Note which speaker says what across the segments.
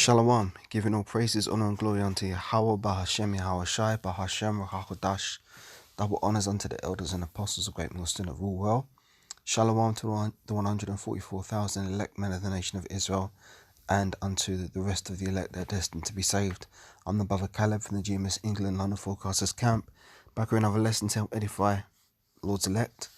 Speaker 1: Shalom, giving all praises, honor, and glory unto Yahweh, Bahashem, Yahawashi, Bahashem, Rahakodash. Double honors unto the elders and apostles of Great Millstone that rule well. Shalom to the 144,000 elect men of the nation of Israel, and unto the rest of the elect that are destined to be saved. I'm the brother Caleb from the GMS England London Forecasters Camp, back with another lesson to help edify Lord's elect.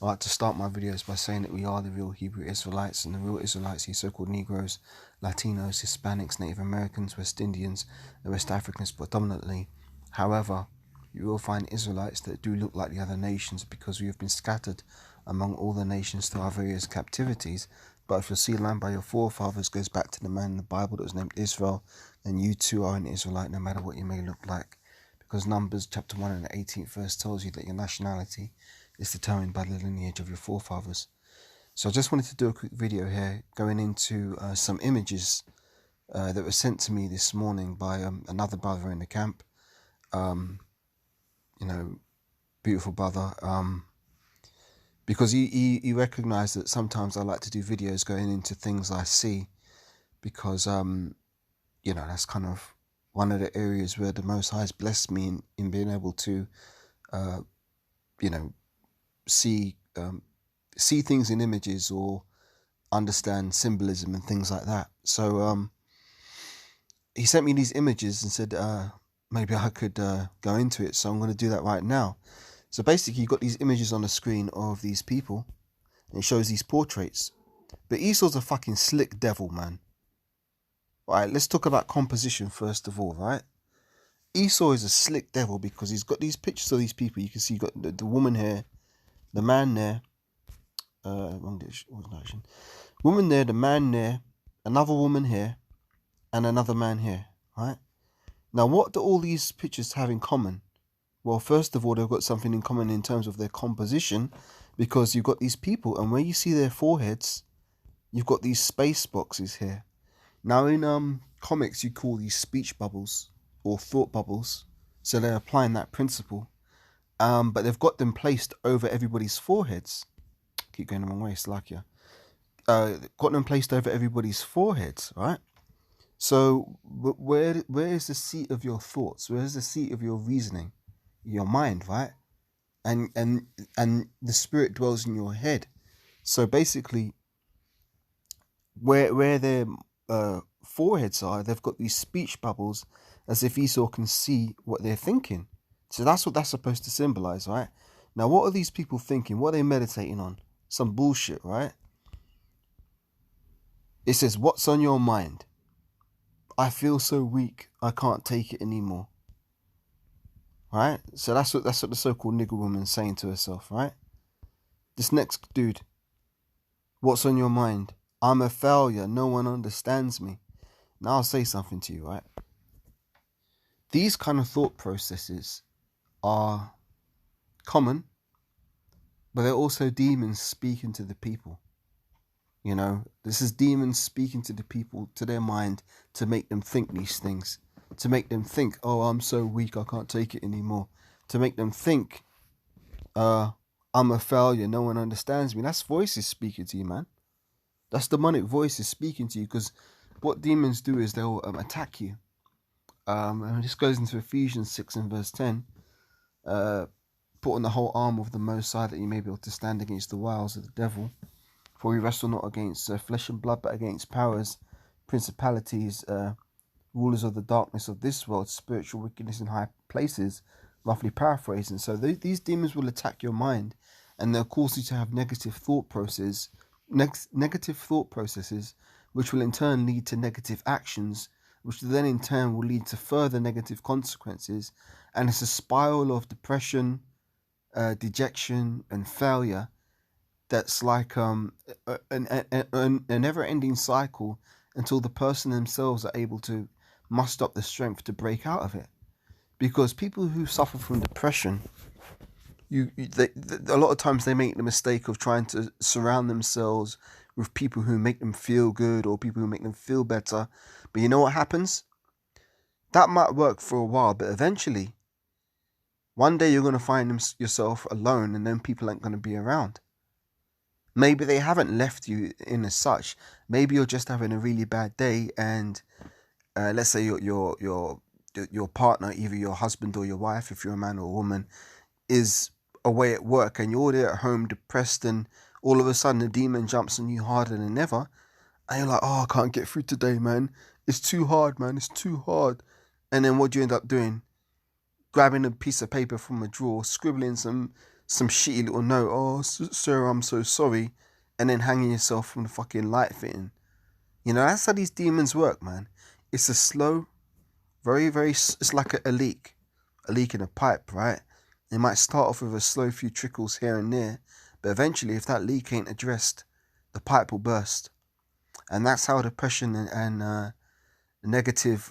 Speaker 1: I like to start my videos by saying that we are the real Hebrew Israelites, and the real Israelites, these so-called Negroes, Latinos, Hispanics, Native Americans, West Indians, and West Africans predominantly. However, you will find Israelites that do look like the other nations because we have been scattered among all the nations through our various captivities. But if your seed line by your forefathers goes back to the man in the Bible that was named Israel, then you too are an Israelite, no matter what you may look like. Because Numbers chapter 1 and the 18th verse tells you that your nationality is determined by the lineage of your forefathers. So I just wanted to do a quick video here going into some images that were sent to me this morning by another brother in the camp. Beautiful brother. Because he recognized that sometimes I like to do videos going into things I see, because that's kind of one of the areas where the Most High has blessed me in being able to see things in images or understand symbolism and things like that. So he sent me these images and said maybe I could go into it. So I'm going to do that right now. So basically, you've got these images on the screen of these people, and it shows these portraits. But Esau's a fucking slick devil, man. Right, let's talk about composition first of all, right? Esau is a slick devil because he's got these pictures of these people. You can see you've got the woman here, the man there, woman there, the man there, another woman here, and another man here, right? Now, what do all these pictures have in common? Well, first of all, they've got something in common in terms of their composition, because you've got these people, and where you see their foreheads, you've got these space boxes here. Now, in comics, you call these speech bubbles or thought bubbles, so they're applying that principle. But they've got them placed over everybody's foreheads. Keep going the wrong way, Slakia. Got them placed over everybody's foreheads, right? So where is the seat of your thoughts? Where is the seat of your reasoning? Your mind, right? And the spirit dwells in your head. So basically, where their foreheads are, they've got these speech bubbles, as if Esau can see what they're thinking. So that's what that's supposed to symbolize, right? Now, what are these people thinking? What are they meditating on? Some bullshit, right? It says, "What's on your mind? I feel so weak, I can't take it anymore." Right? So that's what the so-called nigger woman's saying to herself, right? This next dude, "What's on your mind? I'm a failure, no one understands me." Now I'll say something to you, right? These kind of thought processes are common, but they're also demons speaking to the people. This is demons speaking to the people, to their mind, to make them think these things. To make them think, "Oh, I'm so weak, I can't take it anymore." To make them think, "I'm a failure, no one understands me." That's voices speaking to you, man. That's demonic voices speaking to you, because what demons do is they'll attack you. And this goes into Ephesians 6 and verse 10. "Put on the whole armor of the Most High, that you may be able to stand against the wiles of the devil. For we wrestle not against flesh and blood, but against powers, principalities, rulers of the darkness of this world, spiritual wickedness in high places," roughly paraphrasing. So these demons will attack your mind, and they'll cause you to have negative thought processes, which will in turn lead to negative actions, which then in turn will lead to further negative consequences. And it's a spiral of depression, dejection, and failure that's like a never-ending cycle, until the person themselves are able to muster up the strength to break out of it. Because people who suffer from depression, a lot of times they make the mistake of trying to surround themselves with people who make them feel good, or people who make them feel better. But you know what happens? That might work for a while, but eventually, one day you're going to find yourself alone, and then people aren't going to be around. Maybe they haven't left you in as such. Maybe you're just having a really bad day, and let's say your partner, either your husband or your wife, if you're a man or a woman, is away at work and you're there at home depressed, and all of a sudden the demon jumps on you harder than ever, and you're like, oh, I can't get through today, man. It's too hard, man. It's too hard. And then what do you end up doing? Grabbing a piece of paper from a drawer, scribbling some shitty little note. Oh, sir, I'm so sorry. And then hanging yourself from the fucking light fitting. You know, that's how these demons work, man. It's a slow, it's like a leak in a pipe, right? It might start off with a slow few trickles here and there, but eventually if that leak ain't addressed, the pipe will burst. And that's how depression and negative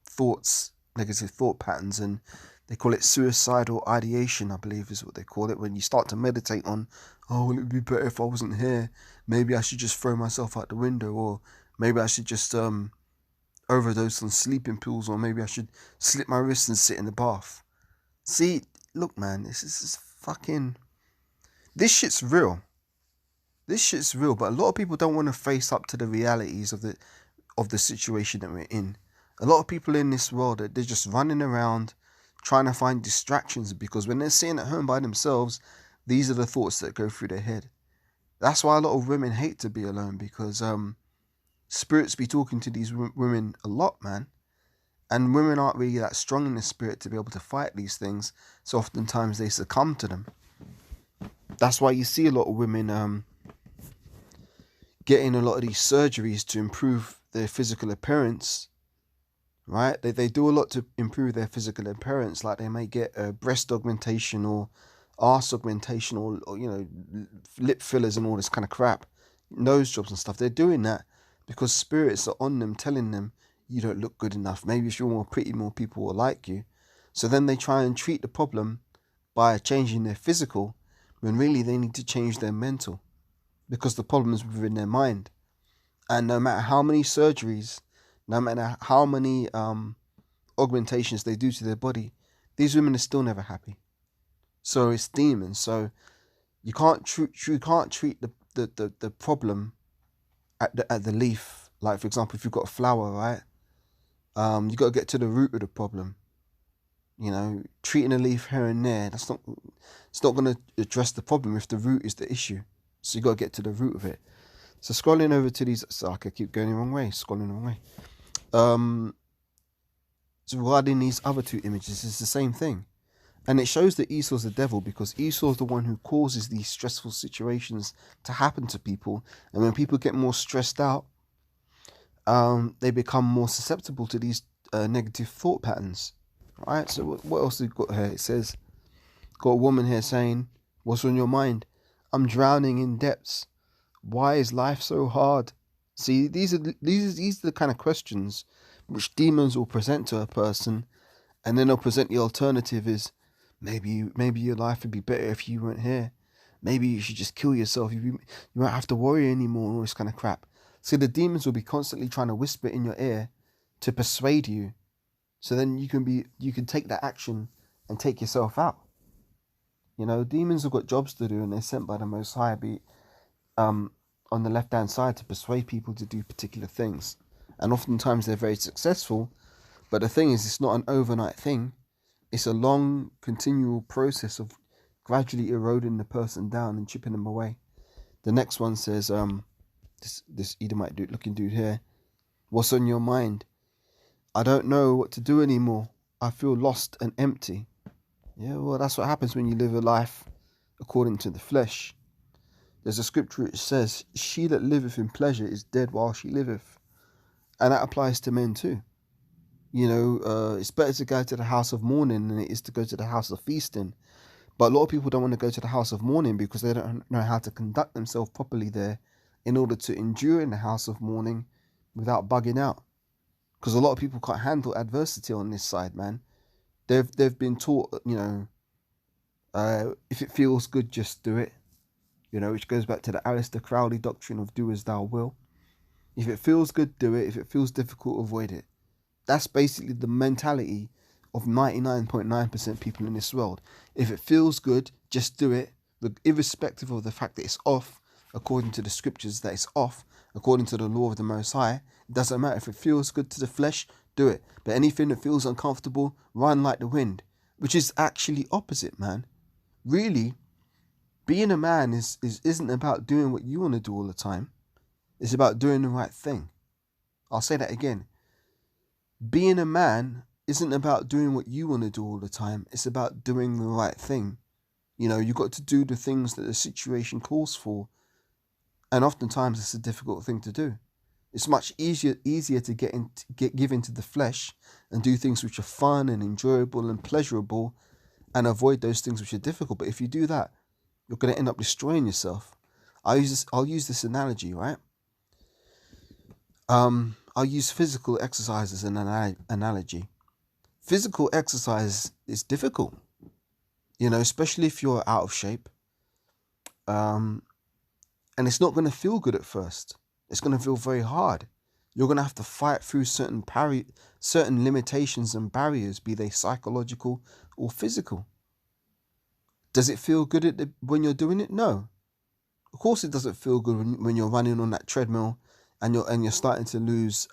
Speaker 1: thoughts, negative thought patterns, and they call it suicidal ideation, I believe is what they call it, when you start to meditate on, oh, well, it would be better if I wasn't here. Maybe I should just throw myself out the window, or maybe I should just overdose on sleeping pills, or maybe I should slit my wrists and sit in the bath. See, look, man, this shit's real. This shit's real, but a lot of people don't want to face up to the realities of the situation that we're in. A lot of people in this world, they're just running around trying to find distractions, because when they're sitting at home by themselves, these are the thoughts that go through their head. That's why a lot of women hate to be alone, because spirits be talking to these women a lot, man. And women aren't really that strong in the spirit to be able to fight these things, so oftentimes they succumb to them. That's why you see a lot of women getting a lot of these surgeries to improve their physical appearance, right? They do a lot to improve their physical appearance, like they may get a breast augmentation or arse augmentation, or you know, lip fillers and all this kind of crap, nose jobs and stuff. They're doing that because spirits are on them, telling them you don't look good enough. Maybe if you're more pretty, more people will like you. So then they try and treat the problem by changing their physical, when really they need to change their mental, because the problem is within their mind. And no matter how many surgeries, no matter how many augmentations they do to their body, these women are still never happy. So it's demons. So you can't treat the problem at the leaf. Like, for example, if you've got a flower, right? You got to get to the root of the problem. You know, treating a leaf here and there, it's not going to address the problem if the root is the issue. So you got to get to the root of it. So scrolling over to these, so I could keep going the wrong way, scrolling the wrong way. So regarding these other two images, it's the same thing. And it shows that Esau's the devil, because Esau's the one who causes these stressful situations to happen to people. And when people get more stressed out, they become more susceptible to these negative thought patterns. Right? So what else have we got here? It says, got a woman here saying, what's on your mind? I'm drowning in depths. Why is life so hard? See, these are the kind of questions which demons will present to a person, and then they'll present the alternative is, maybe your life would be better if you weren't here. Maybe you should just kill yourself. You won't have to worry anymore, and all this kind of crap. See, the demons will be constantly trying to whisper in your ear to persuade you, so then you can take that action and take yourself out. You know, demons have got jobs to do, and they're sent by the Most High, on the left-hand side, to persuade people to do particular things. And oftentimes they're very successful, but the thing is, it's not an overnight thing. It's a long, continual process of gradually eroding the person down and chipping them away. The next one says, this Edomite looking dude here, what's on your mind? I don't know what to do anymore. I feel lost and empty. Yeah, well, that's what happens when you live a life according to the flesh. There's a scripture which says, she that liveth in pleasure is dead while she liveth. And that applies to men too. You know, it's better to go to the house of mourning than it is to go to the house of feasting. But a lot of people don't want to go to the house of mourning because they don't know how to conduct themselves properly there in order to endure in the house of mourning without bugging out. Because a lot of people can't handle adversity on this side, man. They've been taught, you know, if it feels good, just do it. You know, which goes back to the Aleister Crowley doctrine of do as thou will. If it feels good, do it. If it feels difficult, avoid it. That's basically the mentality of 99.9% people in this world. If it feels good, just do it, irrespective of the fact that it's off, according to the scriptures that it's off, according to the law of the Most High, it doesn't matter. If it feels good to the flesh, do it. But anything that feels uncomfortable, run like the wind, which is actually opposite, man. Really, being a man isn't about doing what you want to do all the time. It's about doing the right thing. I'll say that again. Being a man isn't about doing what you want to do all the time. It's about doing the right thing. You know, you've got to do the things that the situation calls for. And oftentimes it's a difficult thing to do. It's much easier to give into the flesh and do things which are fun and enjoyable and pleasurable, and avoid those things which are difficult. But if you do that, you're going to end up destroying yourself. I'll use this analogy, right? I'll use physical exercise as an analogy. Physical exercise is difficult, you know, especially if you're out of shape. And it's not going to feel good at first. It's going to feel very hard. You're going to have to fight through certain limitations and barriers, be they psychological or physical. Does it feel good when you're doing it? No. Of course it doesn't feel good when you're running on that treadmill and you're starting to lose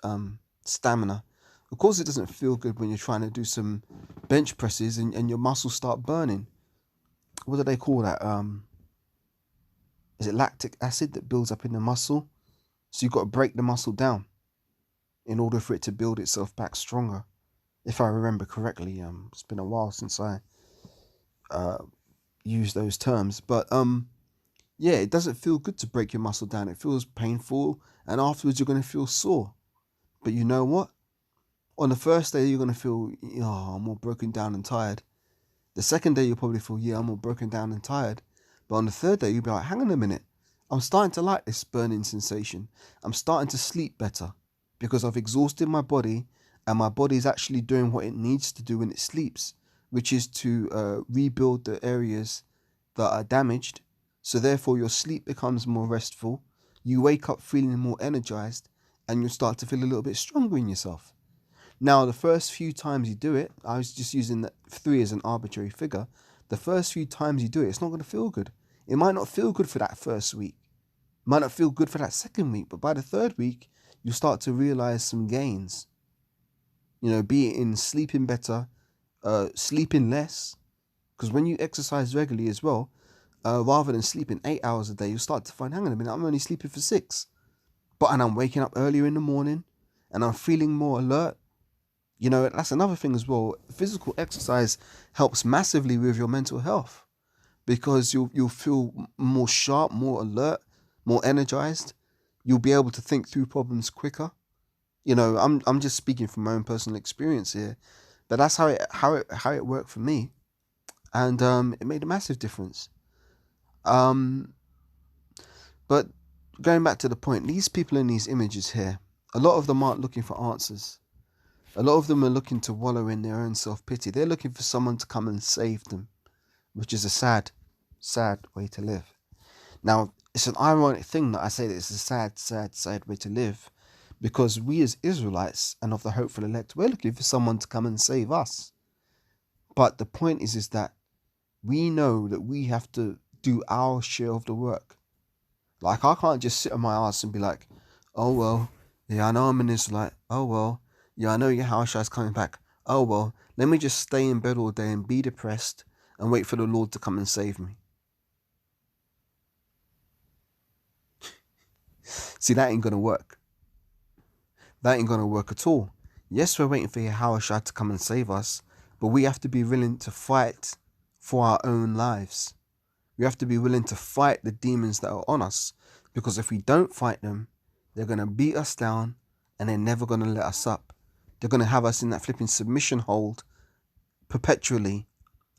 Speaker 1: stamina. Of course it doesn't feel good when you're trying to do some bench presses and your muscles start burning. What do they call that? Is it lactic acid that builds up in the muscle? So you've got to break the muscle down in order for it to build itself back stronger. If I remember correctly, it's been a while since I used those terms. But yeah, it doesn't feel good to break your muscle down. It feels painful, and afterwards you're going to feel sore. But you know what? On the first day, you're going to feel, oh, I'm all broken down and tired. The second day, you'll probably feel, yeah, I'm all broken down and tired. But on the third day, you'll be like, hang on a minute. I'm starting to like this burning sensation. I'm starting to sleep better because I've exhausted my body, and my body's actually doing what it needs to do when it sleeps, which is to rebuild the areas that are damaged. So therefore, your sleep becomes more restful. You wake up feeling more energized, and you start to feel a little bit stronger in yourself. Now, the first few times you do it, I was just using 3 as an arbitrary figure. The first few times you do it, it's not going to feel good. It might not feel good for that first week. It might not feel good for that second week. But by the third week, you start to realize some gains. You know, be it in sleeping better, sleeping less. Because when you exercise regularly as well, rather than sleeping 8 hours a day, you start to find, hang on a minute, I'm only sleeping for 6. And I'm waking up earlier in the morning, and I'm feeling more alert. You know, that's another thing as well. Physical exercise helps massively with your mental health, because you'll feel more sharp, more alert, more energized. You'll be able to think through problems quicker. You know, I'm just speaking from my own personal experience here, but that's how it worked for me, and it made a massive difference. But going back to the point, these people in these images here, a lot of them aren't looking for answers. A lot of them are looking to wallow in their own self-pity. They're looking for someone to come and save them, which is a sad, sad way to live. Now, it's an ironic thing that I say that it's a sad, sad, sad way to live, because we as Israelites and of the hopeful elect, we're looking for someone to come and save us. But the point is that we know that we have to do our share of the work. Like, I can't just sit on my ass and be like, oh, well, yeah, I know I'm an Israelite. Oh, well, yeah, I know Yahushua is coming back. Oh, well, let me just stay in bed all day and be depressed and wait for the Lord to come and save me. See, that ain't going to work. That ain't going to work at all. Yes, we're waiting for Yahushua to come and save us, but we have to be willing to fight for our own lives. We have to be willing to fight the demons that are on us, because if we don't fight them, they're going to beat us down and they're never going to let us up. They're going to have us in that flipping submission hold perpetually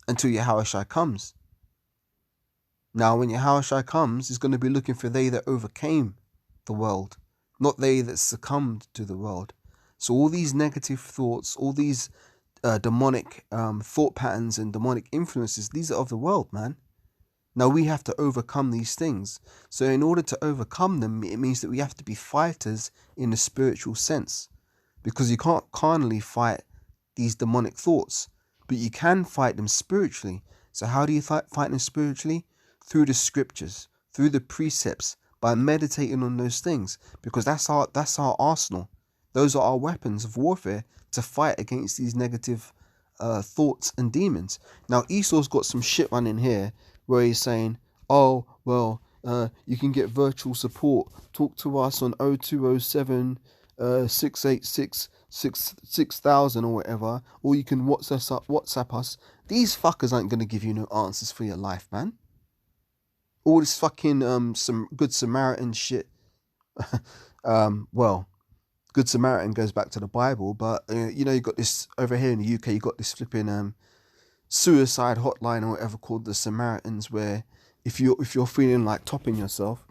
Speaker 1: until Yahushua comes. Now, when Yahushua comes, he's going to be looking for they that overcame the world, not they that succumbed to the world. So all these negative thoughts, all these demonic thought patterns and demonic influences, these are of the world, man. Now we have to overcome these things. So in order to overcome them, it means that we have to be fighters in the spiritual sense, because you can't carnally fight these demonic thoughts, but you can fight them spiritually. So how do you fight them spiritually? Through the scriptures, through the precepts, by meditating on those things, because that's our arsenal. Those are our weapons of warfare to fight against these negative thoughts and demons. Now Esau's got some shit running here where he's saying, oh well, you can get virtual support. Talk to us on 0207 686 6000 or whatever, or you can WhatsApp us. These fuckers ain't gonna give you no answers for your life, man. All this fucking some Good Samaritan shit. Well, Good Samaritan goes back to the Bible, but you know, you got this over here in the UK. You got this flipping suicide hotline or whatever called the Samaritans, where if you're feeling like topping yourself,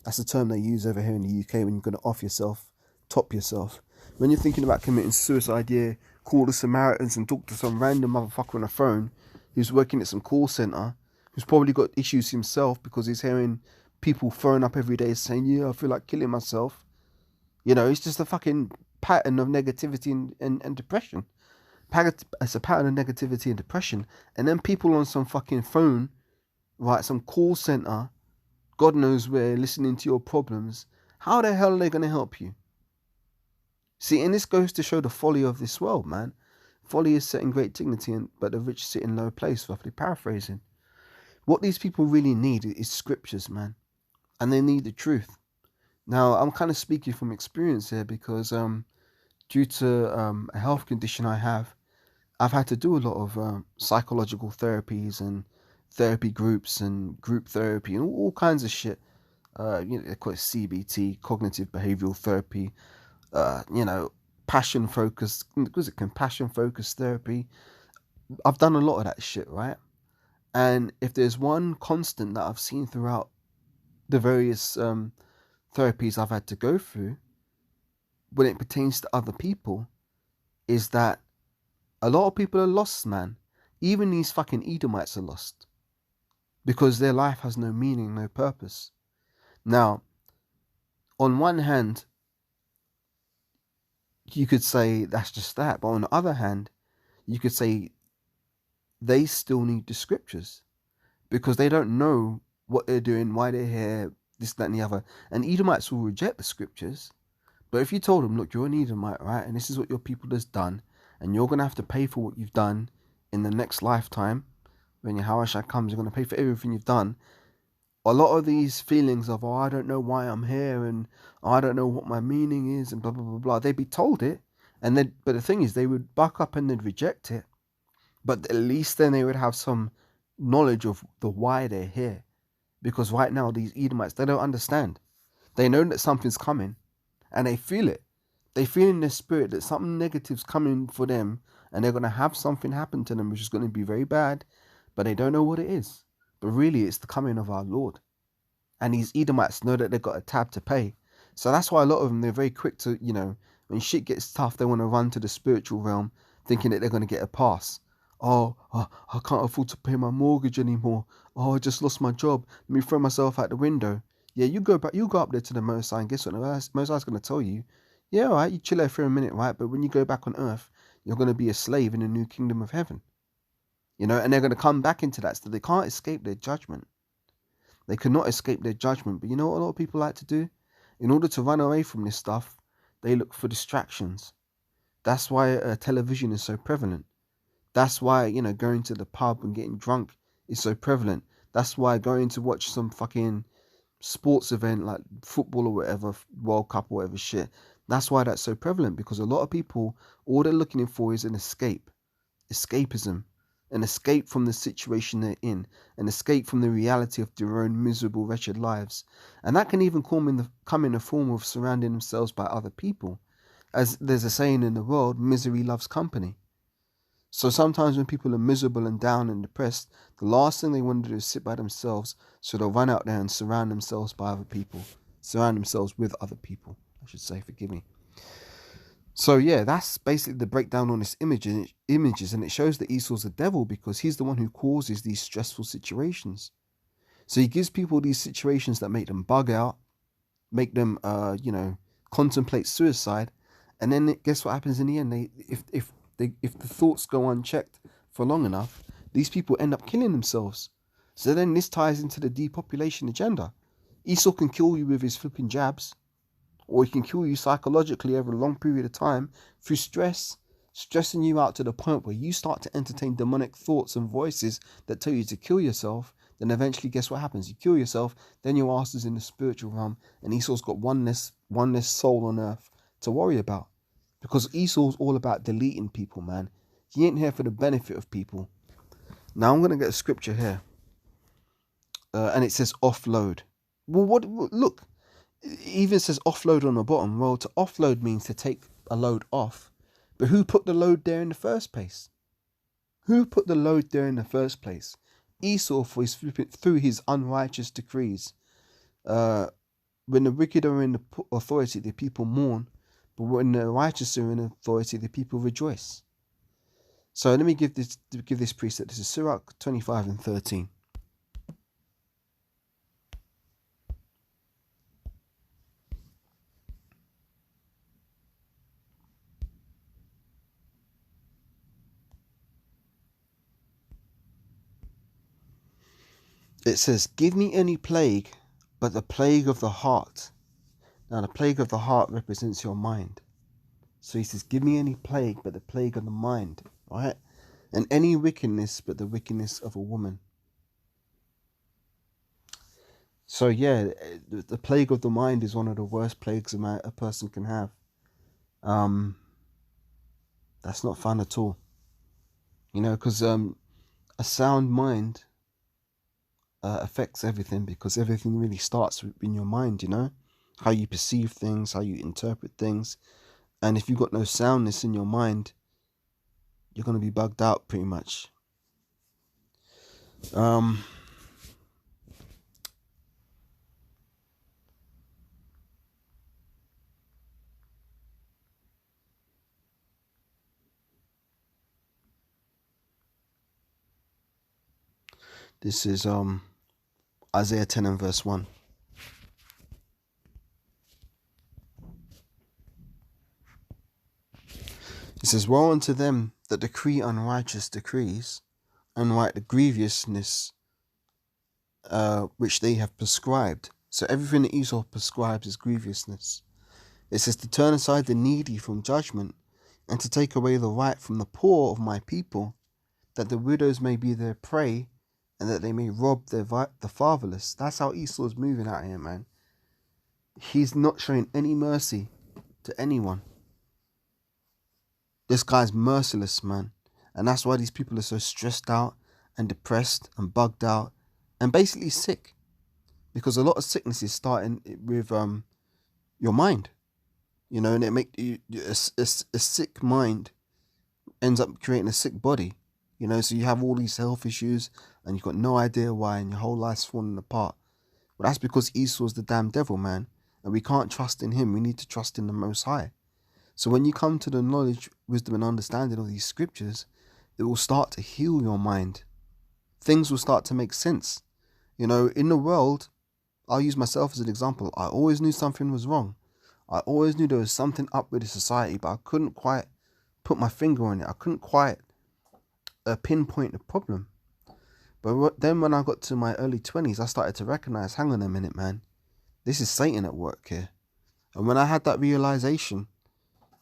Speaker 1: that's the term they use over here in the UK when you're gonna off yourself, top yourself. When you're thinking about committing suicide, yeah, call the Samaritans and talk to some random motherfucker on the phone who's working at some call center, who's probably got issues himself because he's hearing people throwing up every day saying, yeah, I feel like killing myself. You know, it's just a fucking pattern of negativity and depression. It's a pattern of negativity and depression. And then people on some fucking phone, right, some call center, God knows where, listening to your problems. How the hell are they going to help you? See, and this goes to show the folly of this world, man. Folly is set in great dignity, but the rich sit in low place, roughly paraphrasing. What these people really need is scriptures, man. And they need the truth. Now, I'm kind of speaking from experience here because due to a health condition I have, I've had to do a lot of psychological therapies and therapy groups and group therapy and all kinds of shit. You know, they call it CBT, cognitive behavioral therapy. You know, passion focused, was it compassion focused therapy? I've done a lot of that shit, right? And if there's one constant that I've seen throughout the various therapies I've had to go through when it pertains to other people, is that a lot of people are lost, man. Even these fucking Edomites are lost because their life has no meaning, no purpose. Now, on one hand, you could say that's just that, but on the other hand, you could say they still need the scriptures because they don't know what they're doing, why they're here, this, that, and the other. And Edomites will reject the scriptures, but if you told them, look, you're an Edomite, right, and this is what your people has done, and you're going to have to pay for what you've done in the next lifetime, when your Harashah comes, you're going to pay for everything you've done. A lot of these feelings of, oh, I don't know why I'm here, and I don't know what my meaning is, and blah, blah, blah, blah. They'd be told it, but the thing is, they would buck up and they'd reject it. But at least then they would have some knowledge of the why they're here. Because right now, these Edomites, they don't understand. They know that something's coming, and they feel it. They feel in their spirit that something negative's coming for them, and they're going to have something happen to them, which is going to be very bad, but they don't know what it is. But really, it's the coming of our Lord. And these Edomites know that they've got a tab to pay. So that's why a lot of them, they're very quick to, you know, when shit gets tough, they want to run to the spiritual realm, thinking that they're going to get a pass. Oh, I can't afford to pay my mortgage anymore. Oh, I just lost my job. Let me throw myself out the window. Yeah, you go up there to the Most High, and guess what? The Most High's going to tell you, yeah, all right, you chill there for a minute, right? But when you go back on earth, you're going to be a slave in the new kingdom of heaven. You know, and they're going to come back into that, so they can't escape their judgment. They cannot escape their judgment. But you know what a lot of people like to do? In order to run away from this stuff, they look for distractions. That's why television is so prevalent. That's why, you know, going to the pub and getting drunk is so prevalent. That's why going to watch some fucking sports event like football or whatever, World Cup or whatever shit, that's why that's so prevalent, because a lot of people, all they're looking for is an escapism, an escape from the situation they're in, an escape from the reality of their own miserable, wretched lives. And that can even come in the form of surrounding themselves by other people. As there's a saying in the world, misery loves company. So sometimes when people are miserable and down and depressed, the last thing they want to do is sit by themselves, so they'll run out there and surround themselves by other people. Surround themselves with other people, I should say, forgive me. So yeah, that's basically the breakdown on this images, and it shows that Esau's the devil because he's the one who causes these stressful situations. So he gives people these situations that make them bug out, make them, contemplate suicide, and then guess what happens in the end? If the thoughts go unchecked for long enough, these people end up killing themselves. So then this ties into the depopulation agenda. Esau can kill you with his flipping jabs, or he can kill you psychologically over a long period of time through stress, stressing you out to the point where you start to entertain demonic thoughts and voices that tell you to kill yourself. Then eventually, guess what happens? You kill yourself, then your ass is in the spiritual realm, and Esau's got one less soul on earth to worry about. Because Esau's all about deleting people, man. He ain't here for the benefit of people. Now I'm going to get a scripture here. And it says offload. Well, look, it even says offload on the bottom. Well, to offload means to take a load off. But who put the load there in the first place? Who put the load there in the first place? Esau, through his unrighteous decrees. When the wicked are in the authority, the people mourn. But when the righteous are in authority, the people rejoice. So let me give this precept. This is Sirach 25 and 13. It says, give me any plague, but the plague of the heart. Now, the plague of the heart represents your mind. So he says, give me any plague, but the plague of the mind, right? And any wickedness, but the wickedness of a woman. So yeah, the plague of the mind is one of the worst plagues a person can have. That's not fun at all. You know, because a sound mind affects everything, because everything really starts in your mind, you know? How you perceive things, how you interpret things. And if you've got no soundness in your mind, you're going to be bugged out pretty much. This is Isaiah 10 and verse 1. It says, woe unto them that decree unrighteous decrees, and write the grievousness which they have prescribed. So everything that Esau prescribes is grievousness. It says to turn aside the needy from judgment, and to take away the right from the poor of my people, that the widows may be their prey, and that they may rob the fatherless. That's how Esau's moving out here, man. He's not showing any mercy to anyone. This guy's merciless, man. And that's why these people are so stressed out and depressed and bugged out and basically sick. Because a lot of sickness is starting with your mind. You know, and it makes you a sick mind ends up creating a sick body. You know, so you have all these health issues and you've got no idea why, and your whole life's falling apart. Well, that's because Esau's the damn devil, man. And we can't trust in him. We need to trust in the Most High. So when you come to the knowledge, wisdom, and understanding of these scriptures, it will start to heal your mind. Things will start to make sense. You know, in the world, I'll use myself as an example. I always knew something was wrong. I always knew there was something up with the society, but I couldn't quite put my finger on it. I couldn't quite pinpoint the problem. But then when I got to my early 20s, I started to recognize, hang on a minute, man. This is Satan at work here. And when I had that realization,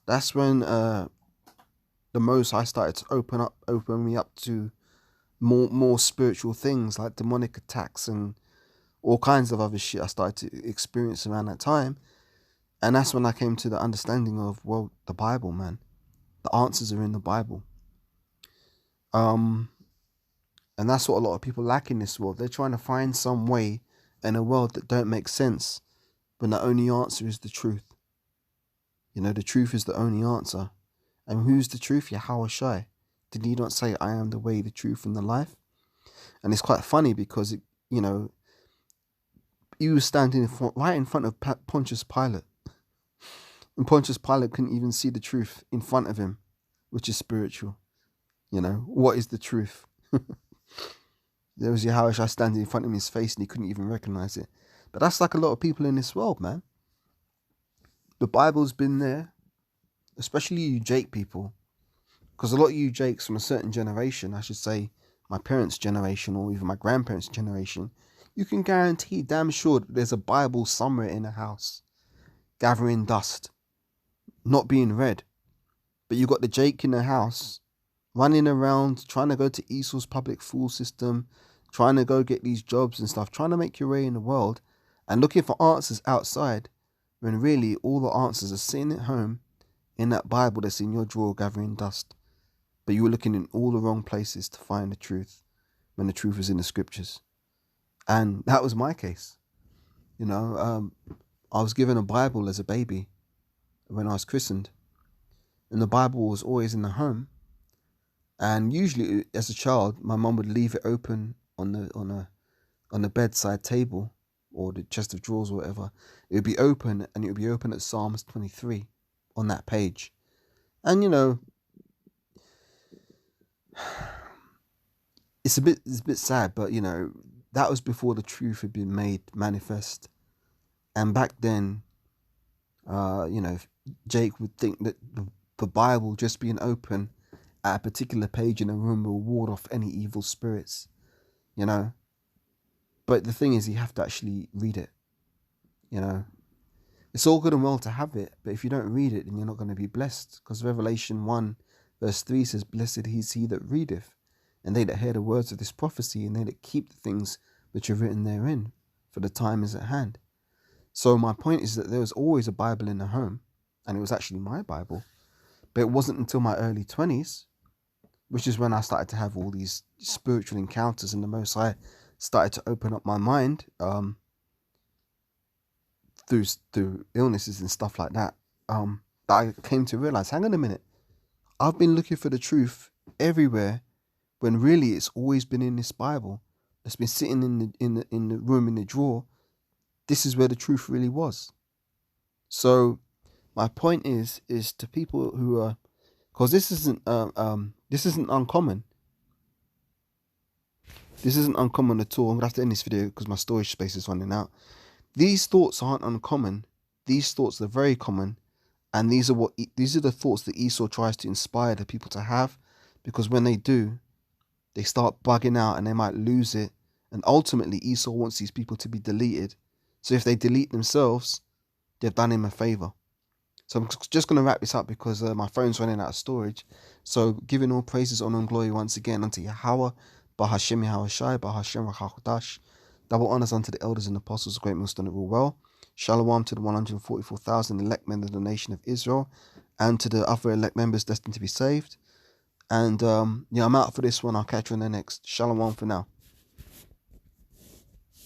Speaker 1: that's when the Most High started to open me up to more spiritual things, like demonic attacks and all kinds of other shit I started to experience around that time. And that's when I came to the understanding of, well, the Bible, man. The answers are in the Bible. And that's what a lot of people lack in this world. They're trying to find some way in a world that don't make sense. But the only answer is the truth. You know, the truth is the only answer. And who's the truth? Yahweh Shai. Did he not say, I am the way, the truth, and the life? And it's quite funny because, you know, he was standing right in front of Pontius Pilate. And Pontius Pilate couldn't even see the truth in front of him, which is spiritual. You know, what is the truth? There was Yahweh Shai standing in front of his face and he couldn't even recognize it. But that's like a lot of people in this world, man. The Bible's been there, especially you Jake people. Because a lot of you Jakes from a certain generation, I should say my parents' generation or even my grandparents' generation, you can guarantee damn sure that there's a Bible somewhere in a house, gathering dust, not being read. But you got the Jake in the house, running around, trying to go to Esau's public school system, trying to go get these jobs and stuff, trying to make your way in the world, and looking for answers outside, when really all the answers are sitting at home in that Bible that's in your drawer gathering dust. But you were looking in all the wrong places to find the truth, when the truth was in the scriptures. And that was my case. You know, I was given a Bible as a baby when I was christened, and the Bible was always in the home. And usually, as a child, my mum would leave it open on the bedside table or the chest of drawers or whatever. It would be open, and it would be open at Psalms 23 on that page. And you know, it's a bit sad, but you know, that was before the truth had been made manifest. And back then, you know, Jake would think that the Bible just being open at a particular page in a room will ward off any evil spirits, you know. But the thing is, you have to actually read it, you know. It's all good and well to have it, but if you don't read it, then you're not going to be blessed. Because Revelation 1 verse 3 says, "Blessed is he that readeth, and they that hear the words of this prophecy, and they that keep the things which are written therein, for the time is at hand." So my point is that there was always a Bible in the home, and it was actually my Bible. But it wasn't until my early 20s, which is when I started to have all these spiritual encounters, and the Most High started to open up my mind through illnesses and stuff like that, that I came to realize, hang on a minute, I've been looking for the truth everywhere, when really it's always been in this Bible that's been sitting in the room in the drawer. This is where the truth really was. So my point is to people who are, because this isn't uncommon. This isn't uncommon at all. I'm gonna have to end this video because my storage space is running out. These thoughts aren't uncommon. These thoughts are very common, and these are the thoughts that Esau tries to inspire the people to have, because when they do, they start bugging out and they might lose it. And ultimately, Esau wants these people to be deleted. So if they delete themselves, they've done him a favor. So I'm just going to wrap this up because my phone's running out of storage. So giving all praises, honor, and glory once again unto Yahweh, Bahashem Yahawashi, Bahashem Rachakodash. Double honors unto the elders and apostles of Great Millstone that rule well. Shalom to the 144,000 elect men of the nation of Israel, and to the other elect members destined to be saved. And yeah, I'm out for this one. I'll catch you on the next. Shalom for now.